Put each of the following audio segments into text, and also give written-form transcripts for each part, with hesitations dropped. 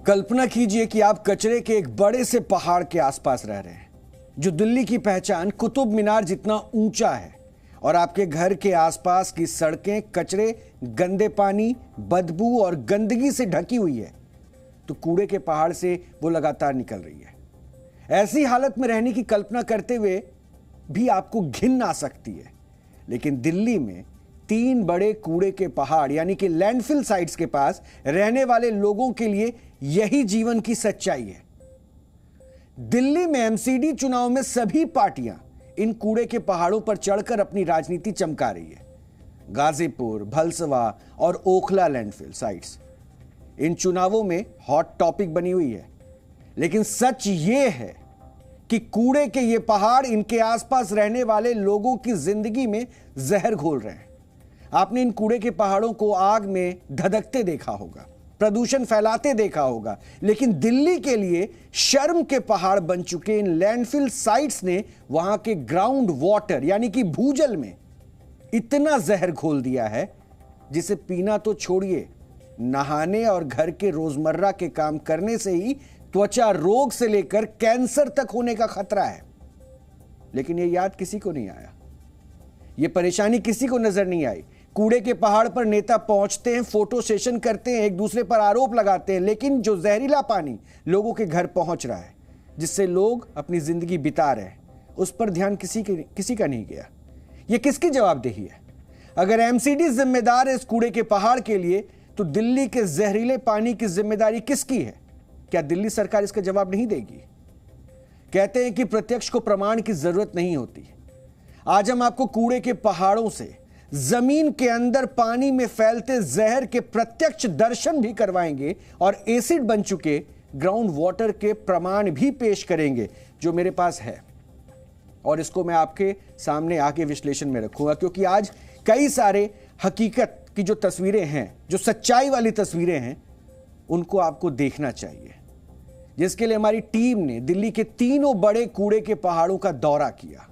कल्पना कीजिए कि आप कचरे के एक बड़े से पहाड़ के आसपास रह रहे हैं, जो दिल्ली की पहचान कुतुब मीनार जितना ऊंचा है, और आपके घर के आसपास की सड़कें कचरे, गंदे पानी, बदबू और गंदगी से ढकी हुई है। तो कूड़े के पहाड़ से वो लगातार निकल रही है। ऐसी हालत में रहने की कल्पना करते हुए भी आपको घिन आ सकती है। लेकिन दिल्ली में 3 बड़े कूड़े के पहाड़ यानी कि लैंडफिल साइट्स के पास रहने वाले लोगों के लिए यही जीवन की सच्चाई है। दिल्ली में एमसीडी चुनाव में सभी पार्टियां इन कूड़े के पहाड़ों पर चढ़कर अपनी राजनीति चमका रही है। गाजीपुर, भलसवा और ओखला लैंडफिल साइट्स इन चुनावों में हॉट टॉपिक बनी हुई है। लेकिन सच ये है कि कूड़े के ये पहाड़ इनके आसपास रहने वाले लोगों की जिंदगी में जहर घोल रहे हैं। आपने इन कूड़े के पहाड़ों को आग में धधकते देखा होगा, प्रदूषण फैलाते देखा होगा, लेकिन दिल्ली के लिए शर्म के पहाड़ बन चुके इन लैंडफिल साइट्स ने वहां के ग्राउंड वाटर यानी कि भूजल में इतना जहर घोल दिया है जिसे पीना तो छोड़िए, नहाने और घर के रोजमर्रा के काम करने से ही त्वचा रोग से लेकर कैंसर तक होने का खतरा है। लेकिन यह याद किसी को नहीं आया, यह परेशानी किसी को नजर नहीं आई। कूड़े के पहाड़ पर नेता पहुंचते हैं, फोटो सेशन करते हैं, एक दूसरे पर आरोप लगाते हैं, लेकिन जो जहरीला पानी लोगों के घर पहुंच रहा है, जिससे लोग अपनी जिंदगी बिता रहे हैं, उस पर ध्यान किसी का नहीं गया। यह किसकी जवाबदेही है? अगर एमसीडी जिम्मेदार है इस कूड़े के पहाड़ के लिए, तो दिल्ली के जहरीले पानी की जिम्मेदारी किसकी है? क्या दिल्ली सरकार इसका जवाब नहीं देगी? कहते हैं कि प्रत्यक्ष को प्रमाण की जरूरत नहीं होती। आज हम आपको कूड़े के पहाड़ों से जमीन के अंदर पानी में फैलते जहर के प्रत्यक्ष दर्शन भी करवाएंगे और एसिड बन चुके ग्राउंड वाटर के प्रमाण भी पेश करेंगे, जो मेरे पास है। और इसको मैं आपके सामने आके विश्लेषण में रखूंगा, क्योंकि आज कई सारे हकीकत की जो तस्वीरें हैं, जो सच्चाई वाली तस्वीरें हैं, उनको आपको देखना चाहिए। जिसके लिए हमारी टीम ने दिल्ली के 3 बड़े कूड़े के पहाड़ों का दौरा किया।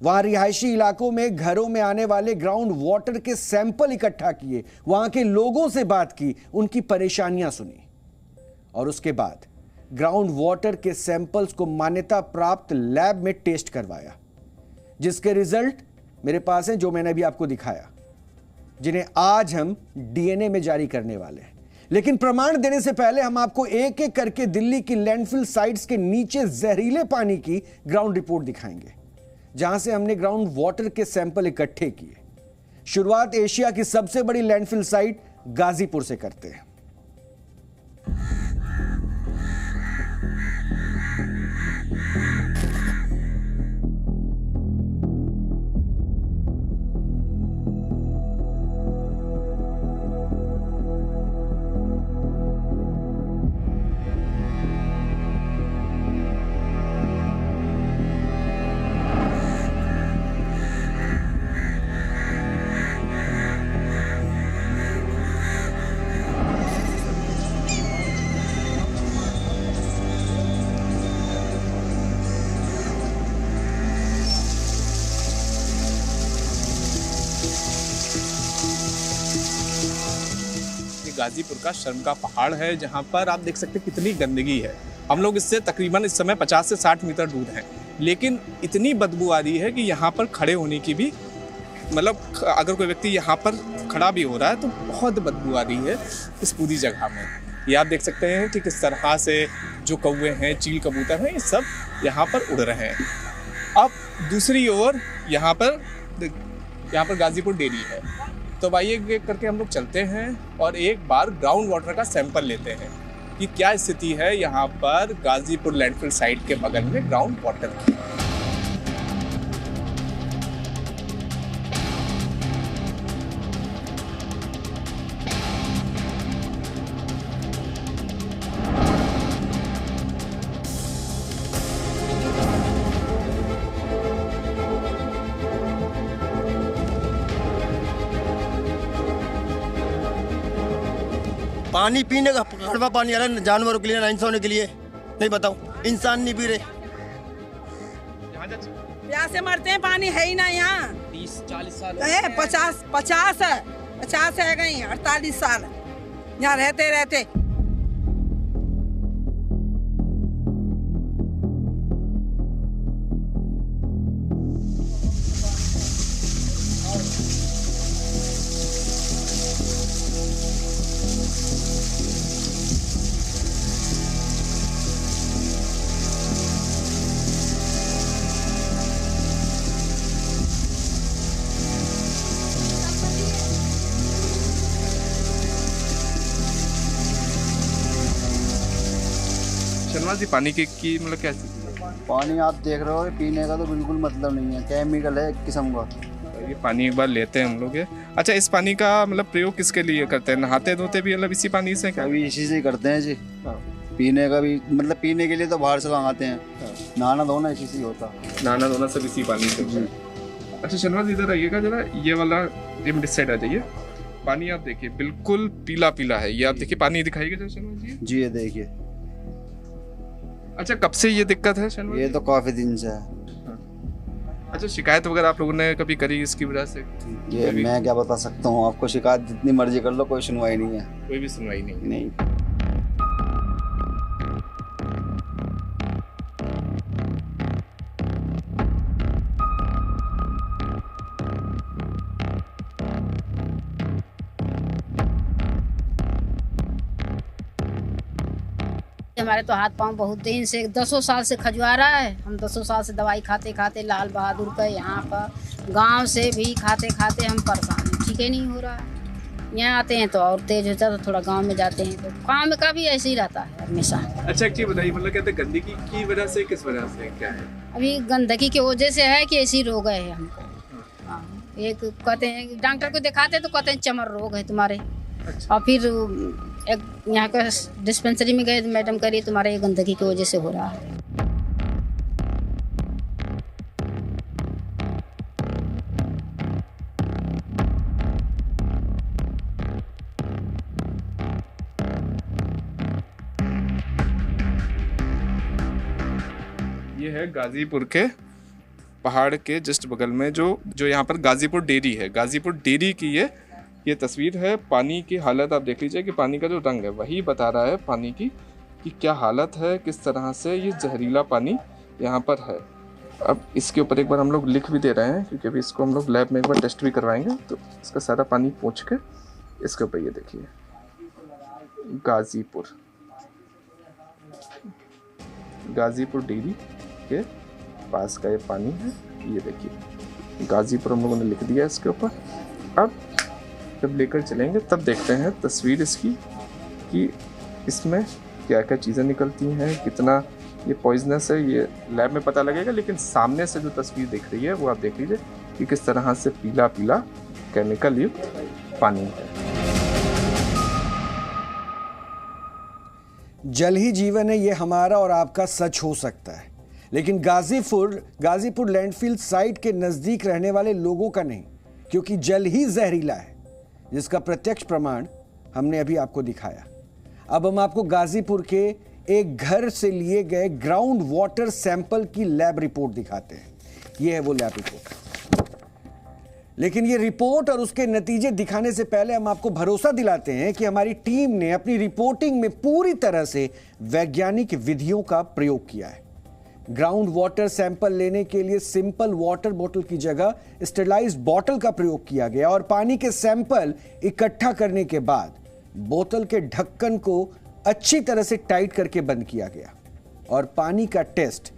वहां रिहायशी इलाकों में घरों में आने वाले ग्राउंड वाटर के सैंपल इकट्ठा किए, वहां के लोगों से बात की, उनकी परेशानियां सुनी, और उसके बाद ग्राउंड वाटर के सैंपल्स को मान्यता प्राप्त लैब में टेस्ट करवाया, जिसके रिजल्ट मेरे पास हैं, जो मैंने अभी आपको दिखाया, जिन्हें आज हम डीएनए में जारी करने वाले हैं। लेकिन प्रमाण देने से पहले हम आपको एक एक करके दिल्ली की लैंडफिल साइट्स के नीचे जहरीले पानी की ग्राउंड रिपोर्ट दिखाएंगे, जहां से हमने ग्राउंड वाटर के सैंपल इकट्ठे किए। शुरुआत एशिया की सबसे बड़ी लैंडफिल साइट गाजीपुर से करते हैं। गाजीपुर का शर्म का पहाड़ है, जहां पर आप देख सकते हैं कितनी गंदगी है। हम लोग इससे तकरीबन इस समय 50 से 60 मीटर दूर हैं, लेकिन इतनी बदबू आ रही है कि यहाँ पर खड़े होने की भी, मतलब अगर कोई व्यक्ति यहाँ पर खड़ा भी हो रहा है तो बहुत बदबू आ रही है इस पूरी जगह में। ये आप देख सकते हैं कि किस तरह से जो कौवे हैं, चील कबूतर हैं, ये सब यहाँ पर उड़ रहे हैं। अब दूसरी ओर यहाँ पर गाजीपुर डेयरी है, तो भाई एक करके हम लोग चलते हैं और एक बार ग्राउंड वाटर का सैंपल लेते हैं कि क्या स्थिति है यहाँ पर गाजीपुर लैंडफिल साइट के बगल में ग्राउंड वाटर की। पानी पीने का कड़वा पानी आ रहा है, जानवरों के लिए, ना इंसानों के लिए। नहीं बताओ, इंसान नहीं पी रहे। प्यास से मरते हैं, पानी है ही ना यहाँ। 30-40 साल 50 है गई, 48 साल यहाँ रहते। शर्मा जी पानी की मतलब क्या स्थिति है? पानी आप देख रहे हो, पीने का तो बिल्कुल मतलब नहीं है, केमिकल है एक किस्म का। ये पानी एक बार लेते हैं हम लोग ये। अच्छा, इस पानी का मतलब प्रयोग किसके लिए करते हैं? नहाते धोते भी मतलब इसी पानी से क्या? अभी इसी से ही करते हैं जी। हाँ। पीने का भी मतलब पीने के लिए तो बाहर से मंगाते हैं, नहाना धोना इसी से ही होता। नहाना धोना सब इसी पानी से होता है। अच्छा शर्मा जी इधर आइएगा जरा, ये वाला ये साइड आ जाइए। पानी आप देखिए बिल्कुल पीला पीला है, ये आप देखिए पानी दिखाइएगा जरा शर्मा जी। जी ये देखिए। अच्छा, कब से ये दिक्कत है शर्मा जी? ये तो काफी दिन से है। अच्छा, शिकायत वगैरह आप लोगों ने कभी करी इसकी वजह से? ये मैं क्या बता सकता हूँ आपको, शिकायत जितनी मर्जी कर लो कोई सुनवाई नहीं है। कोई भी सुनवाई नहीं। नहीं। हमारे तो हाथ पांव बहुत दिन से 10 साल से खजुआ रहा है। हम 10 साल से दवाई खाते खाते लाल बहादुर का यहाँ पर गांव से भी खाते खाते हम परेशान हैं, ठीक है नहीं हो रहा है। यहाँ आते हैं तो और तेज होता है, तो थोड़ा गांव में जाते हैं तो काम का भी ऐसे ही रहता है हमेशा। अच्छा एक चीज बताइए, मतलब कहते हैं गंदगी की वजह से, किस वजह से, क्या है? अभी गंदगी की वजह से है कि ऐसी रोग है हमको। हाँ, एक कहते हैं डॉक्टर को दिखाते तो कहते हैं चमर रोग है तुम्हारे। अच्छा। और फिर एक यहाँ का डिस्पेंसरी में गए तो मैडम करी तुम्हारे ये गंदगी की वजह से हो रहा है। ये है गाजीपुर के पहाड़ के जस्ट बगल में जो यहाँ पर गाजीपुर डेयरी है, गाजीपुर डेयरी की ये तस्वीर है। पानी की हालत आप देख लीजिए कि पानी का जो रंग है वही बता रहा है पानी की कि क्या हालत है, किस तरह से ये जहरीला पानी यहाँ पर है। अब इसके ऊपर एक बार हम लोग लिख भी दे रहे हैं क्योंकि अभी इसको हम लोग लैब में एक बार टेस्ट भी करवाएंगे। तो इसका सारा पानी पूछ के इसके ऊपर ये देखिए गाजीपुर डेयरी के पास का ये पानी है। ये देखिए गाजीपुर हम लोगों ने लिख दिया इसके ऊपर। अब जब लेकर चलेंगे तब देखते हैं तस्वीर इसकी कि इसमें क्या क्या चीज़ें निकलती हैं, कितना ये पॉइजनस है, ये लैब में पता लगेगा। लेकिन सामने से जो तस्वीर दिख रही है वो आप देख लीजिए कि किस तरह से पीला पीला केमिकल युक्त पानी है। जल ही जीवन है, ये हमारा और आपका सच हो सकता है, लेकिन गाजीपुर लैंडफिल साइट के नजदीक रहने वाले लोगों का नहीं, क्योंकि जल ही जहरीला है, जिसका प्रत्यक्ष प्रमाण हमने अभी आपको दिखाया। अब हम आपको गाजीपुर के एक घर से लिए गए ग्राउंड वाटर सैंपल की लैब रिपोर्ट दिखाते हैं। यह है वो लैब रिपोर्ट। लेकिन ये रिपोर्ट और उसके नतीजे दिखाने से पहले हम आपको भरोसा दिलाते हैं कि हमारी टीम ने अपनी रिपोर्टिंग में पूरी तरह से वैज्ञानिक विधियों का प्रयोग किया है। ग्राउंड वाटर सैंपल लेने के लिए सिंपल वाटर बोतल की जगह स्टेरलाइज्ड बोतल का प्रयोग किया गया और पानी के सैंपल इकट्ठा करने के बाद बोतल के ढक्कन को अच्छी तरह से टाइट करके बंद किया गया और पानी का टेस्ट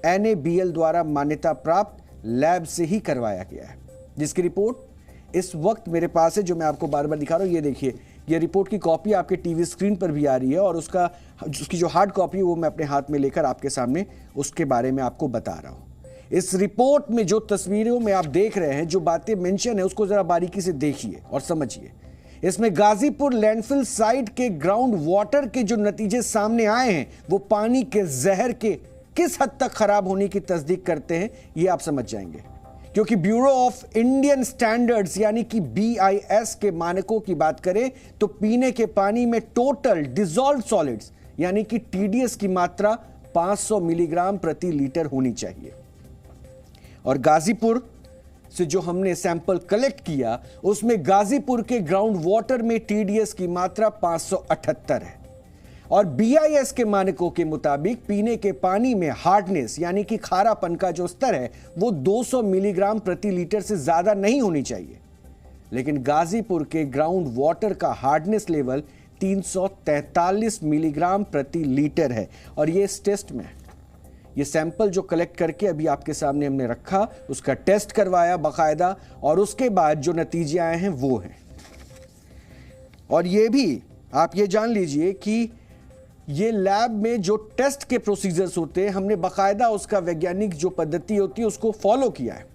NABL द्वारा मान्यता प्राप्त लैब से ही करवाया गया है, जिसकी रिपोर्ट इस वक्त मेरे पास है, जो मैं आपको बार बार दिखा रहा हूं। ये देखिए, ये रिपोर्ट की कॉपी आपके टीवी स्क्रीन पर भी आ रही है और उसकी जो हार्ड कॉपी है वो मैं अपने हाथ में लेकर आपके सामने उसके बारे में आपको बता रहा हूं। इस रिपोर्ट में जो तस्वीरों में आप देख रहे हैं, जो बातें मेंशन है, उसको जरा बारीकी से देखिए और समझिए। इसमें गाजीपुर लैंडफिल साइट के ग्राउंड वाटर के जो नतीजे सामने आए हैं वो पानी के जहर के किस हद तक खराब होने की तस्दीक करते हैं, ये आप समझ जाएंगे। क्योंकि ब्यूरो ऑफ इंडियन स्टैंडर्ड्स यानी कि BIS के मानकों की बात करें तो पीने के पानी में टोटल डिसॉल्व सॉलिड्स यानी कि TDS की मात्रा 500 मिलीग्राम प्रति लीटर होनी चाहिए। और गाजीपुर से जो हमने सैंपल कलेक्ट किया उसमें गाजीपुर के ग्राउंड वाटर में TDS की मात्रा 578 है और BIS के मानकों के मुताबिक पीने के पानी में हार्डनेस यानी कि खारापन का जो स्तर है वो 200 मिलीग्राम प्रति लीटर से ज्यादा नहीं होनी चाहिए। लेकिन गाजीपुर के ग्राउंड वाटर का हार्डनेस लेवल 343 मिलीग्राम प्रति लीटर है और ये इस टेस्ट में है। ये सैंपल जो कलेक्ट करके अभी आपके सामने हमने रखा, उसका टेस्ट करवाया बाकायदा और उसके बाद जो नतीजे आए हैं वो हैं। और ये भी आप ये जान लीजिए कि ये लैब में जो टेस्ट के प्रोसीजर्स होते हैं, हमने बाकायदा उसका वैज्ञानिक जो पद्धति होती है उसको फॉलो किया है।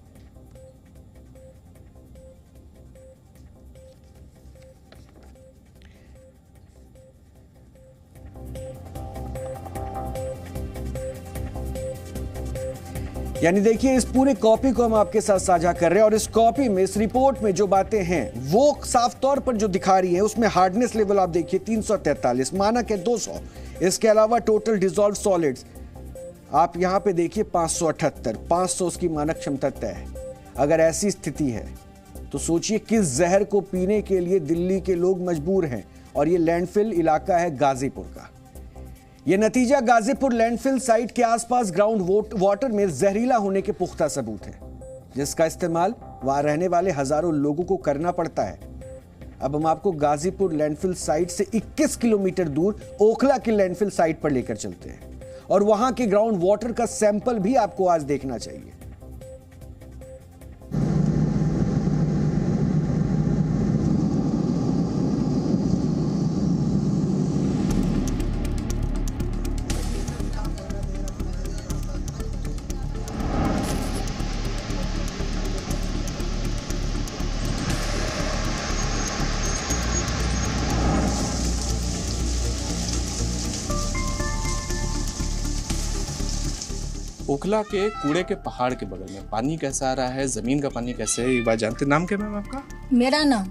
यानी देखिए, इस पूरे कॉपी को हम आपके साथ साझा कर रहे हैं और इस कॉपी में, इस रिपोर्ट में जो बातें हैं वो साफ तौर पर जो दिखा रही है, उसमें हार्डनेस लेवल आप देखिए 343, मानक है 200। इसके अलावा टोटल डिसॉल्व सॉलिड्स आप यहां पे देखिए 578, 500 उसकी मानक क्षमता तय है। अगर ऐसी स्थिति है तो सोचिए किस जहर को पीने के लिए दिल्ली के लोग मजबूर हैं। और ये लैंडफिल इलाका है गाजीपुर का। यह नतीजा गाजीपुर लैंडफिल साइट के आसपास ग्राउंड वाटर में जहरीला होने के पुख्ता सबूत है, जिसका इस्तेमाल वहां रहने वाले हजारों लोगों को करना पड़ता है। अब हम आपको गाजीपुर लैंडफिल साइट से 21 किलोमीटर दूर ओखला के लैंडफिल साइट पर लेकर चलते हैं और वहां के ग्राउंड वाटर का सैंपल भी आपको आज देखना चाहिए। ओखला के कूड़े के पहाड़ के बगल में पानी कैसा आ रहा है, जमीन का पानी कैसे है, एक बार जानते। नाम क्या मैम आपका? मेरा नाम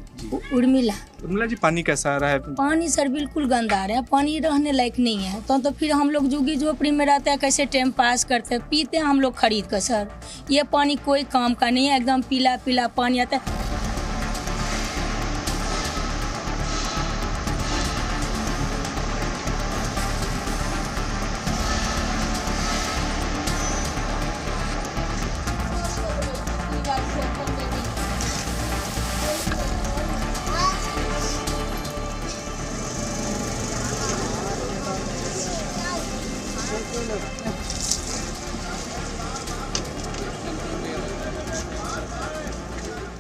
उर्मिला। उर्मिला जी, पानी कैसा आ रहा है? पानी सर बिल्कुल गंदा आ रहा है, पानी रहने लायक नहीं है। तो फिर हम लोग झुग्गी झोपड़ी में रहते हैं, कैसे टाइम पास करते हैं, पीते हैं हम लोग खरीद कर। सर ये पानी कोई काम का नहीं है, एकदम पीला पीला पानी आता है।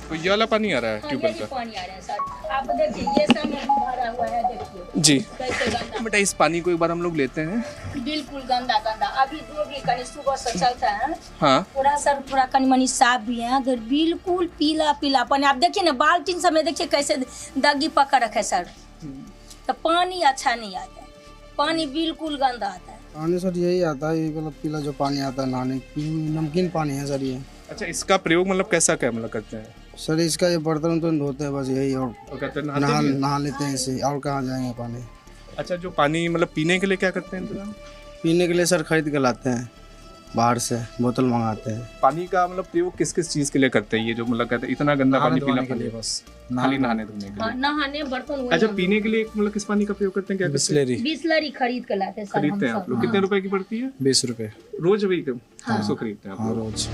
तो ये वाला पानी आ रहा है ट्यूबवेल का? पानी आ रहा है सर, आप देखिए ये सब भरा हुआ है, देखिए जी। कैसे गंदा। बेटा, इस पानी को एक बार हम लोग लेते हैं। बिल्कुल गंदा गंदा। अभी जो भी कहीं सुबह से चलता है हाँ, पूरा सर पूरा कनी मनी साफ भी है, उधर बिल्कुल पीला पीला पानी। आप देखिए ना, बाल्टी समय देखिए कैसे दगी पकड़ रखे सर। तो पानी अच्छा नहीं आता, पानी बिल्कुल गंदा आता है। पानी सर यही आता है, मतलब पीला जो पानी आता है नहाने, नमकीन पानी है सर ये। अच्छा, इसका प्रयोग मतलब कैसा क्या मतलब करते हैं सर? इसका ये बर्तन तो धोते हैं बस यही, और कहते हैं नहा लेते हैं इसे, और कहाँ जाएंगे पानी। अच्छा, जो पानी मतलब पीने के लिए क्या करते हैं इंतजाम? पीने के लिए सर खरीद के लाते हैं, बाहर से बोतल मंगाते हैं। पानी का मतलब प्रयोग किस किस चीज के लिए करते हैं? ये जो मतलब कहते हैं इतना गंदा पानी पीना के लिए, बस खाली नहाने धोने के लिए? नहाने बर्तन। अच्छा, पीने के लिए मतलब किस पानी का प्रयोग करते हैं, क्या करते हैं? बिस्लरी खरीद के लाते हैं। खरीदते हैं आप लोग? कितने रुपए की पड़ती है? 20 रुपए रोज वही उसको खरीदते हैं आप लोग? रोज।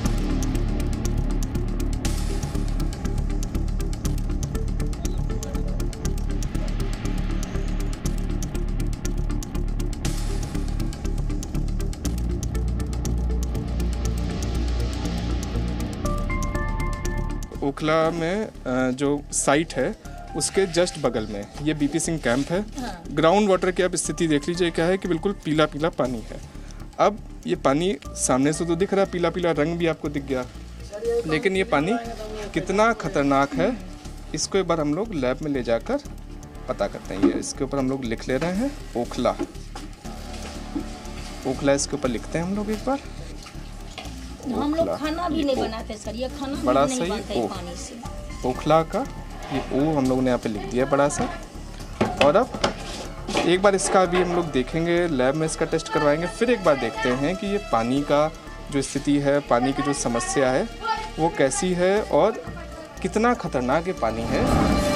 ओखला में जो साइट है उसके जस्ट बगल में ये बीपी सिंह कैंप है। ग्राउंड वाटर की आप स्थिति देख लीजिए, क्या है कि बिल्कुल पीला पीला पानी है। अब ये पानी सामने से तो दिख रहा है, पीला पीला रंग भी आपको दिख गया, लेकिन ये पानी कितना खतरनाक है इसको एक बार हम लोग लैब में ले जाकर पता करते हैं। ये इसके ऊपर हम लोग लिख ले रहे हैं ओखला। ओखला इसके ऊपर लिखते हैं हम लोग एक बार। हम लोग खाना भी नहीं बनाते सर, ये खाना भी बड़ा नहीं सही बनता है पानी से। ओखला का ये ओ हम लोगों ने यहाँ पे लिख दिया बड़ा सा। और अब एक बार इसका भी हम लोग देखेंगे, लैब में इसका टेस्ट करवाएंगे, फिर एक बार देखते हैं कि ये पानी का जो स्थिति है, पानी की जो समस्या है वो कैसी है और कितना खतरनाक ये पानी है।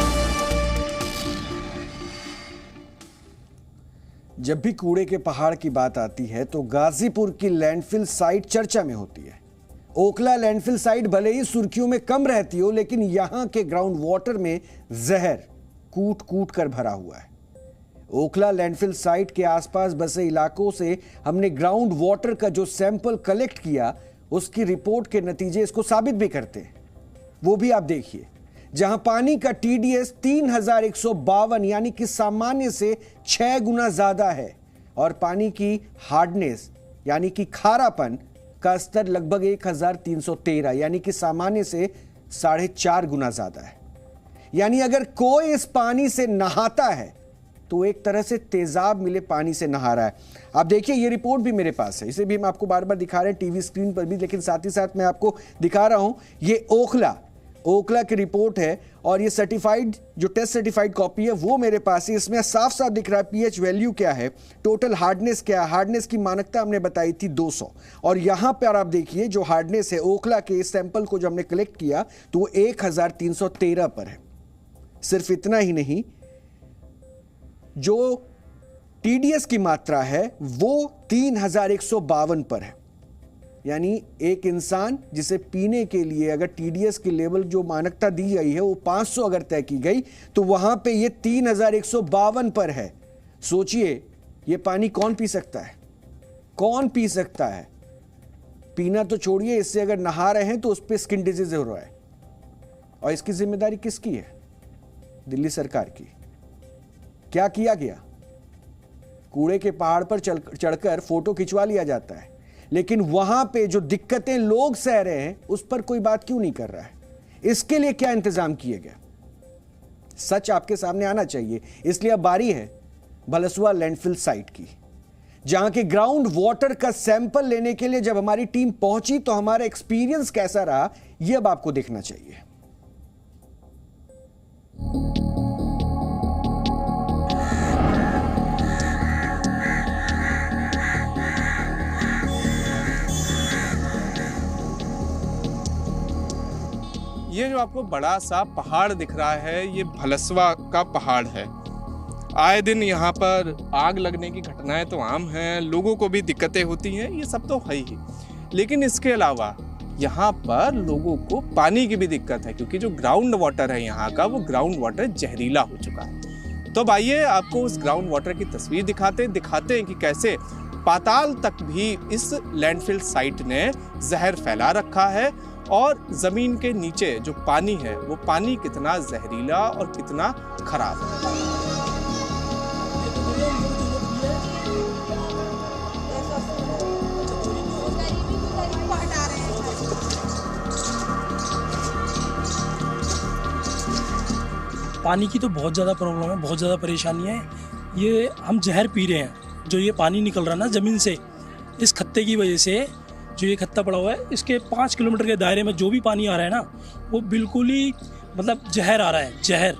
जब भी कूड़े के पहाड़ की बात आती है तो गाजीपुर की लैंडफिल साइट चर्चा में होती है। ओखला लैंडफिल साइट भले ही सुर्खियों में कम रहती हो, लेकिन यहां के ग्राउंड वाटर में जहर कूट कूट कर भरा हुआ है। ओखला लैंडफिल साइट के आसपास बसे इलाकों से हमने ग्राउंड वाटर का जो सैंपल कलेक्ट किया, उसकी रिपोर्ट के नतीजे इसको साबित भी करते हैं। वो भी आप देखिए, जहां पानी का TDS 3152 यानी कि सामान्य से 6 गुना ज्यादा है, और पानी की हार्डनेस यानी कि खारापन का स्तर लगभग 1313 यानी कि सामान्य से 4.5 गुना ज्यादा है। यानी अगर कोई इस पानी से नहाता है तो एक तरह से तेजाब मिले पानी से नहा रहा है। आप देखिए, ये रिपोर्ट भी मेरे पास है, इसे भी हम आपको बार बार दिखा रहे हैं टीवी स्क्रीन पर भी, लेकिन साथ ही साथ मैं आपको दिखा रहा हूं, ये ओखला की रिपोर्ट है और ये सर्टिफाइड, जो टेस्ट सर्टिफाइड कॉपी है वो मेरे पास है। इसमें साफ साफ दिख रहा है पीएच वैल्यू क्या है, टोटल हार्डनेस क्या है। हार्डनेस की मानकता हमने बताई थी 200 और यहां पर आप देखिए जो हार्डनेस है ओखला के इस सैंपल को जो हमने कलेक्ट किया तो वो 1313 पर है। सिर्फ इतना ही नहीं, जो टीडीएस की मात्रा है वो 3152 पर है। यानी एक इंसान जिसे पीने के लिए अगर टीडीएस की लेवल जो मानकता दी गई है वो 500 अगर तय की गई तो वहां पे ये 3152 पर है। सोचिए, ये पानी कौन पी सकता है? कौन पी सकता है? पीना तो छोड़िए, इससे अगर नहा रहे हैं तो उस पर स्किन डिजीज हो रहा है। और इसकी जिम्मेदारी किसकी है? दिल्ली सरकार की। क्या किया गया? कूड़े के पहाड़ पर चढ़कर फोटो खिंचवा लिया जाता है, लेकिन वहां पे जो दिक्कतें लोग सह रहे हैं उस पर कोई बात क्यों नहीं कर रहा है? इसके लिए क्या इंतजाम किए गए? सच आपके सामने आना चाहिए। इसलिए अब बारी है भलसुआ लैंडफिल साइट की, जहां के ग्राउंड वाटर का सैंपल लेने के लिए जब हमारी टीम पहुंची तो हमारा एक्सपीरियंस कैसा रहा यह अब आपको देखना चाहिए। ये जो आपको बड़ा सा पहाड़ दिख रहा है, ये भलसवा का पहाड़ है। आए दिन यहाँ पर आग लगने की घटनाएं तो आम हैं, लोगों को भी दिक्कतें होती हैं, ये सब तो है ही। लेकिन इसके अलावा यहाँ पर लोगों को पानी की भी दिक्कत है, क्योंकि जो ग्राउंड वाटर है यहाँ का, वो ग्राउंड वाटर जहरीला हो चुका है। तो आइए आपको उस ग्राउंड वाटर की तस्वीर दिखाते हैं कि कैसे पाताल तक भी इस लैंडफिल साइट ने जहर फैला रखा है और जमीन के नीचे जो पानी है वो पानी कितना जहरीला और कितना खराब है। पानी की तो बहुत ज़्यादा प्रॉब्लम है, बहुत ज़्यादा परेशानी है। ये हम जहर पी रहे हैं, जो ये पानी निकल रहा है ना ज़मीन से, इस खत्ते की वजह से, जो ये खत्ता पड़ा हुआ है, इसके 5 किलोमीटर के दायरे में जो भी पानी आ रहा है ना, वो बिल्कुल ही मतलब जहर आ रहा है, जहर।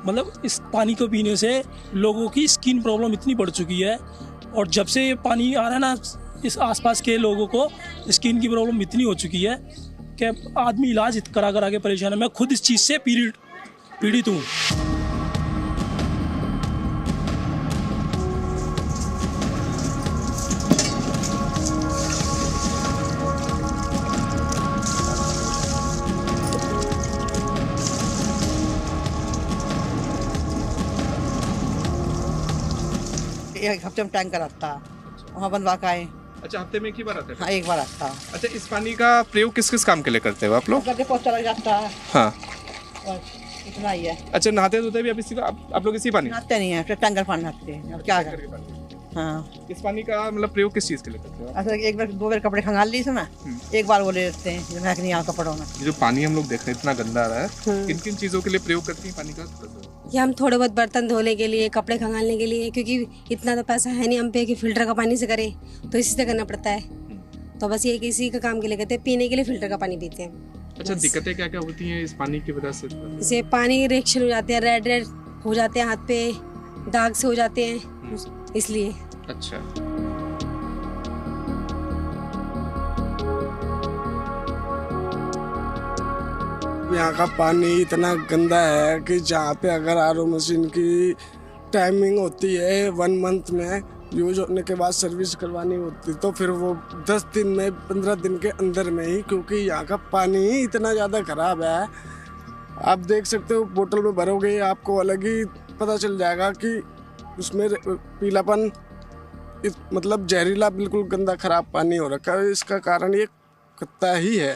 मतलब इस पानी को पीने से लोगों की स्किन प्रॉब्लम इतनी बढ़ चुकी है, और जब से ये पानी आ रहा है ना, इस आसपास के लोगों को स्किन की प्रॉब्लम इतनी हो चुकी है कि आदमी इलाज करा के परेशान है। मैं खुद इस चीज़ से पीड़ित हूँ। एक हफ्ते में टैंकर आता, वहाँ बनवा का है। अच्छा, हफ्ते में एक ही बार आता है? हाँ, एक बार आता। अच्छा, इस पानी का प्रयोग किस किस काम के लिए करते हो आप लोग? पोछा लग जाता है। हाँ, इतना ही है। अच्छा, नहाते धोते भी आप लोग इसी पानी? नहाते नहीं है, टैंकर पानी नहाते हैं। अब क्या करें? हाँ, इस पानी का मतलब प्रयोग किस चीज़ के लिए करते हो? अच्छा, एक बार 2 बार कपड़े खंगाल लिए ना, एक बार वो ले लेते हैं, जो महक नहीं आ कपड़ों में। ये जो पानी हम लोग देख रहे हैं इतना गंदा आ रहा है, किन किन चीज़ों के लिए प्रयोग करती हैं पानी का? ये हम थोड़े बहुत बर्तन धोने के लिए, कपड़े खंगालने के लिए, क्योंकि इतना तो पैसा है नहीं हम पे कि फिल्टर का पानी से करें, तो इसी से करना पड़ता है। तो बस ये इसी का काम के लिए करते हैं, पीने के लिए फिल्टर का पानी पीते हैं। अच्छा, दिक्कतें क्या क्या होती हैं इस पानी की वजह से? जैसे पानी रिएक्शन हो जाते हैं, रेड हो जाते हैं, हाथ पे दाग से हो जाते हैं, इसलिए। अच्छा, यहाँ का पानी इतना गंदा है कि जहाँ पे अगर आरओ मशीन की टाइमिंग होती है 1 मंथ में यूज होने के बाद सर्विस करवानी होती, तो फिर वो 10 दिन में 15 दिन के अंदर में ही, क्योंकि यहाँ का पानी ही इतना ज़्यादा खराब है। आप देख सकते हो, बोतल में भरोगे आपको अलग ही पता चल जाएगा कि उसमें पीलापन, मतलब जहरीला, बिल्कुल गंदा खराब पानी हो रखा है। इसका कारण ये कत्ता ही है।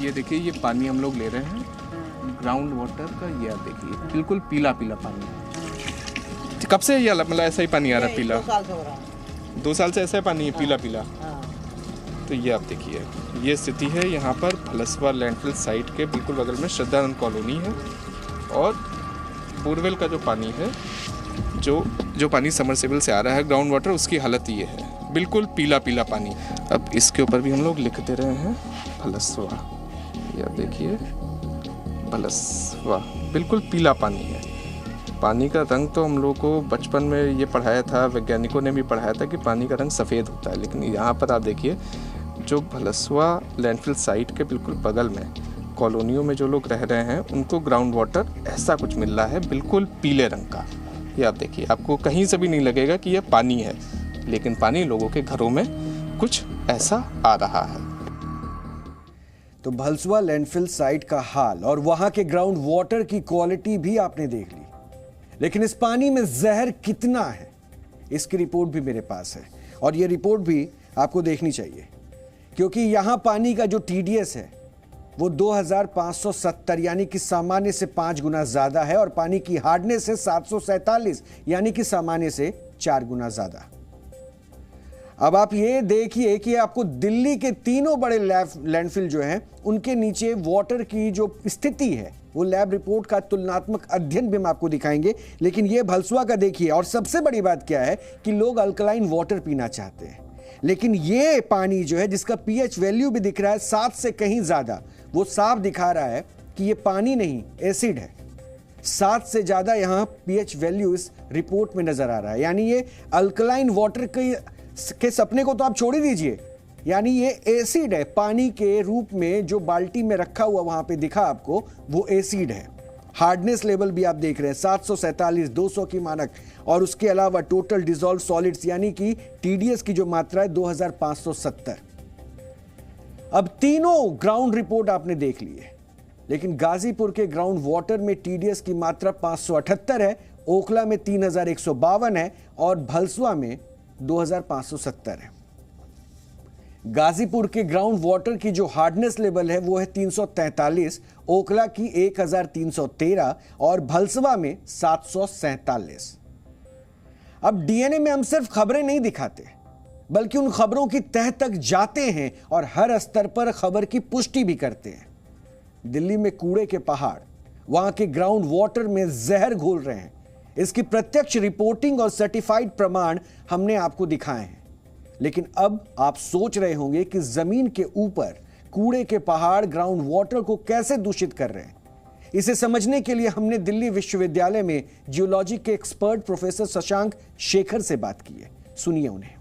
ये देखिए, ये पानी हम लोग ले रहे हैं ग्राउंड वाटर का ये आप देखिए बिल्कुल पीला पीला पानी। कब से ये मतलब ऐसा ही पानी आ रहा है पीला? 2 साल से हो रहा है। 2 साल से ऐसा पानी है पीला पीला। हाँ। तो ये आप देखिए ये स्थिति है यहाँ पर भलसवा लैंडफिल साइट के बिल्कुल बगल में श्रद्धानंद कॉलोनी है और बोरवेल का जो पानी है जो पानी समरसेबल से आ रहा है ग्राउंड वाटर, उसकी हालत ये है बिल्कुल पीला पीला पानी। अब इसके ऊपर भी हम लोग लिख दे रहे हैं भलसवा, ये आप देखिए भलसवा बिल्कुल पीला पानी है। पानी का रंग तो हम लोग को बचपन में ये पढ़ाया था, वैज्ञानिकों ने भी पढ़ाया था कि पानी का रंग सफ़ेद होता है, लेकिन यहाँ पर आप देखिए जो भलसवा लैंडफिल साइट के बिल्कुल बगल में कॉलोनियों में जो लोग रह रहे हैं उनको ग्राउंड वाटर ऐसा कुछ मिल रहा है बिल्कुल पीले रंग का। ये आप देखिए आपको कहीं से भी नहीं लगेगा कि यह पानी है, लेकिन पानी लोगों के घरों में कुछ ऐसा आ रहा है। तो भलसवा लैंडफिल साइट का हाल और वहां के ग्राउंड वाटर की क्वालिटी भी आपने देख ली, लेकिन इस पानी में जहर कितना है इसकी रिपोर्ट भी मेरे पास है और यह रिपोर्ट भी आपको देखनी चाहिए, क्योंकि यहां पानी का जो TDS है वो 2570 यानी कि सामान्य से 5 गुना ज्यादा है और पानी की हार्डनेस है 747 यानी कि सामान्य से 4 गुना ज्यादा। अब आप ये देखिए कि आपको दिल्ली के तीनों बड़े लैंडफिल जो हैं उनके नीचे वाटर की जो स्थिति है वो लैब रिपोर्ट का तुलनात्मक अध्ययन भी हम आपको दिखाएंगे, लेकिन ये भलसवा का देखिए। और सबसे बड़ी बात क्या है कि लोग अल्कलाइन वाटर पीना चाहते हैं, लेकिन ये पानी जो है जिसका pH वैल्यू भी दिख रहा है 7 से कहीं ज्यादा, वो साफ दिखा रहा है कि ये पानी नहीं एसिड है। 7 से ज्यादा यहाँ pH वैल्यू इस रिपोर्ट में नजर आ रहा है, यानी ये अल्कलाइन वाटर के सपने को तो आप छोड़ ही दीजिए, यानी ये एसिड है। पानी के रूप में जो बाल्टी में रखा हुआ वहां पे दिखा आपको वो एसिड है। हार्डनेस लेवल भी आप देख रहे हैं 747, 200 की मानक, और उसके अलावा टोटल डिसॉल्व सॉलिड्स यानी कि TDS की जो मात्रा है 2570। अब तीनों ग्राउंड रिपोर्ट आपने देख ली है, लेकिन गाजीपुर के ग्राउंड वाटर में TDS की मात्रा 578 है, ओखला में 3152 है और भलसवा में 2570 है। गाजीपुर के ग्राउंड वाटर की जो हार्डनेस लेवल है वो है 343, ओखला की 1313 और भलसवा में 747। अब DNA में हम सिर्फ खबरें नहीं दिखाते, बल्कि उन खबरों की तह तक जाते हैं और हर स्तर पर खबर की पुष्टि भी करते हैं। दिल्ली में कूड़े के पहाड़, वहां के ग्राउंड वाटर में जहर घोल रहे हैं, इसकी प्रत्यक्ष रिपोर्टिंग और सर्टिफाइड प्रमाण हमने आपको दिखाए हैं। लेकिन अब आप सोच रहे होंगे कि जमीन के ऊपर कूड़े के पहाड़ ग्राउंड वाटर को कैसे दूषित कर रहे हैं। इसे समझने के लिए हमने दिल्ली विश्वविद्यालय में जियोलॉजी के एक्सपर्ट प्रोफेसर शशांक शेखर से बात की है, सुनिए उन्हें।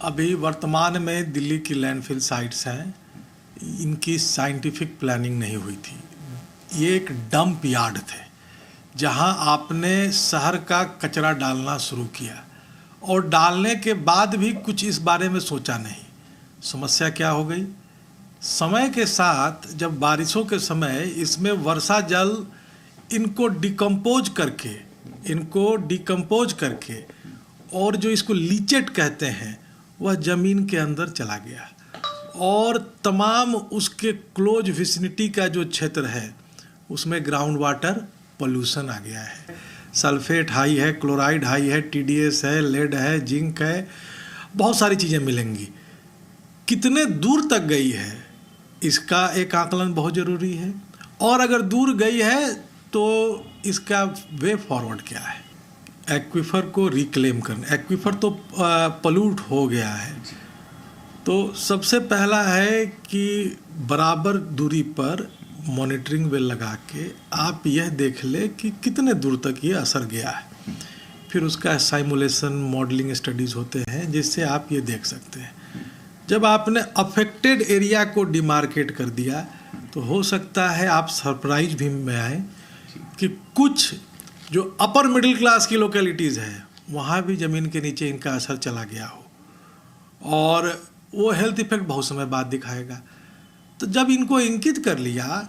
अभी वर्तमान में दिल्ली की लैंडफिल साइट्स हैं, इनकी साइंटिफिक प्लानिंग नहीं हुई थी। ये एक डंप यार्ड थे जहां आपने शहर का कचरा डालना शुरू किया और डालने के बाद भी कुछ इस बारे में सोचा नहीं। समस्या क्या हो गई? समय के साथ जब बारिशों के समय इसमें वर्षा जल इनको डिकम्पोज करके और जो इसको लीचेट कहते हैं वह ज़मीन के अंदर चला गया और तमाम उसके क्लोज विसिनिटी का जो क्षेत्र है उसमें ग्राउंड वाटर पोल्यूशन आ गया है। सल्फेट हाई है, क्लोराइड हाई है, TDS है, लेड है, जिंक है, बहुत सारी चीज़ें मिलेंगी। कितने दूर तक गई है इसका एक आकलन बहुत ज़रूरी है, और अगर दूर गई है तो इसका वे फॉरवर्ड क्या है। एक्वीफर को रिक्लेम करना, एक्वीफर तो पॉल्यूट हो गया है, तो सबसे पहला है कि बराबर दूरी पर मॉनिटरिंग वेल लगा के आप यह देख ले कि कितने दूर तक ये असर गया है। फिर उसका साइमुलेशन मॉडलिंग स्टडीज़ होते हैं जिससे आप ये देख सकते हैं। जब आपने अफेक्टेड एरिया को डिमार्केट कर दिया तो हो सकता है आप सरप्राइज भी में आए कि कुछ जो अपर मिडिल क्लास की लोकेलिटीज़ हैं वहाँ भी ज़मीन के नीचे इनका असर चला गया हो और वो हेल्थ इफेक्ट बहुत समय बाद दिखाएगा। तो जब इनको इंकित कर लिया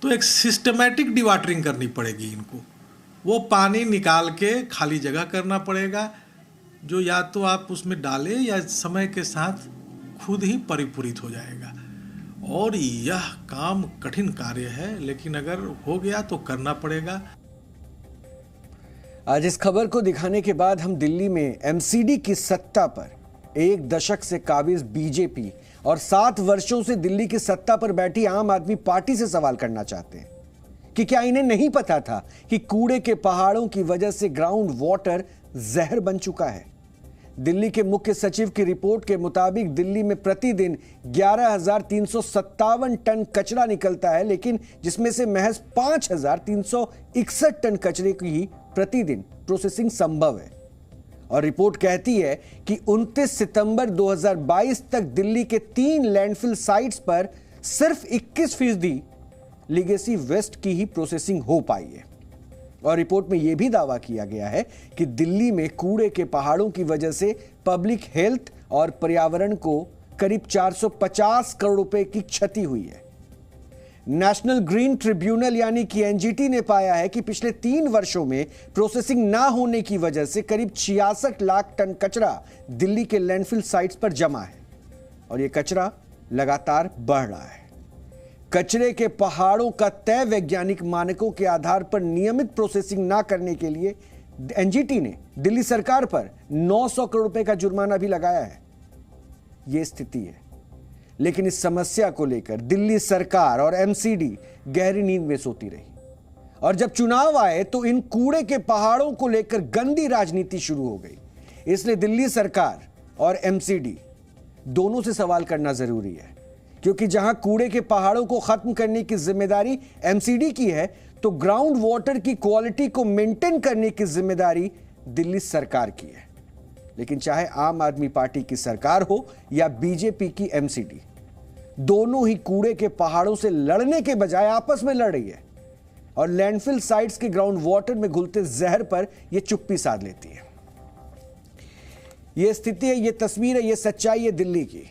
तो एक सिस्टमेटिक डिवाटरिंग करनी पड़ेगी इनको। वो पानी निकाल के खाली जगह करना पड़ेगा जो या तो आप उसमें डालें या समय के साथ खुद ही परिपूरित हो जाएगा। और यह काम कठिन कार्य है, लेकिन अगर हो गया तो करना पड़ेगा। आज इस खबर को दिखाने के बाद हम दिल्ली में एमसीडी की सत्ता पर 1 दशक से काबिज बीजेपी और 7 वर्षों से दिल्ली की सत्ता पर बैठी आम आदमी पार्टी से सवाल करना चाहते हैं कि क्या इन्हें नहीं पता था कि कूड़े के पहाड़ों की वजह से ग्राउंड वाटर जहर बन चुका है। दिल्ली के मुख्य सचिव की रिपोर्ट के मुताबिक दिल्ली में प्रतिदिन 11,357 टन कचरा निकलता है, लेकिन जिसमें से महज 5,361 टन कचरे की ही प्रतिदिन प्रोसेसिंग संभव है। और रिपोर्ट कहती है कि 29 सितंबर 2022 तक दिल्ली के 3 लैंडफिल साइट्स पर सिर्फ 21% लीगेसी वेस्ट की ही प्रोसेसिंग हो पाई है। और रिपोर्ट में यह भी दावा किया गया है कि दिल्ली में कूड़े के पहाड़ों की वजह से पब्लिक हेल्थ और पर्यावरण को करीब 450 करोड़ रुपए की क्षति हुई है। नेशनल ग्रीन ट्रिब्यूनल यानी कि एनजीटी ने पाया है कि पिछले 3 वर्षों में प्रोसेसिंग ना होने की वजह से करीब 66 लाख टन कचरा दिल्ली के लैंडफिल साइट्स पर जमा है और यह कचरा लगातार बढ़ रहा है। कचरे के पहाड़ों का तय वैज्ञानिक मानकों के आधार पर नियमित प्रोसेसिंग ना करने के लिए एनजीटी ने दिल्ली सरकार पर 900 करोड़ रुपए का जुर्माना भी लगाया है। यह स्थिति है, लेकिन इस समस्या को लेकर दिल्ली सरकार और एमसीडी गहरी नींद में सोती रही और जब चुनाव आए तो इन कूड़े के पहाड़ों को लेकर गंदी राजनीति शुरू हो गई। इसलिए दिल्ली सरकार और एमसीडी दोनों से सवाल करना जरूरी है, क्योंकि जहां कूड़े के पहाड़ों को खत्म करने की जिम्मेदारी एमसीडी की है, तो ग्राउंड वाटर की क्वालिटी को मेंटेन करने की जिम्मेदारी दिल्ली सरकार की है। लेकिन चाहे आम आदमी पार्टी की सरकार हो या बीजेपी की एमसीडी, दोनों ही कूड़े के पहाड़ों से लड़ने के बजाय आपस में लड़ रही है और लैंडफिल साइट्स के ग्राउंड वाटर में घुलते जहर पर यह चुप्पी साध लेती है। यह स्थिति है, यह तस्वीर है, यह सच्चाई है दिल्ली की।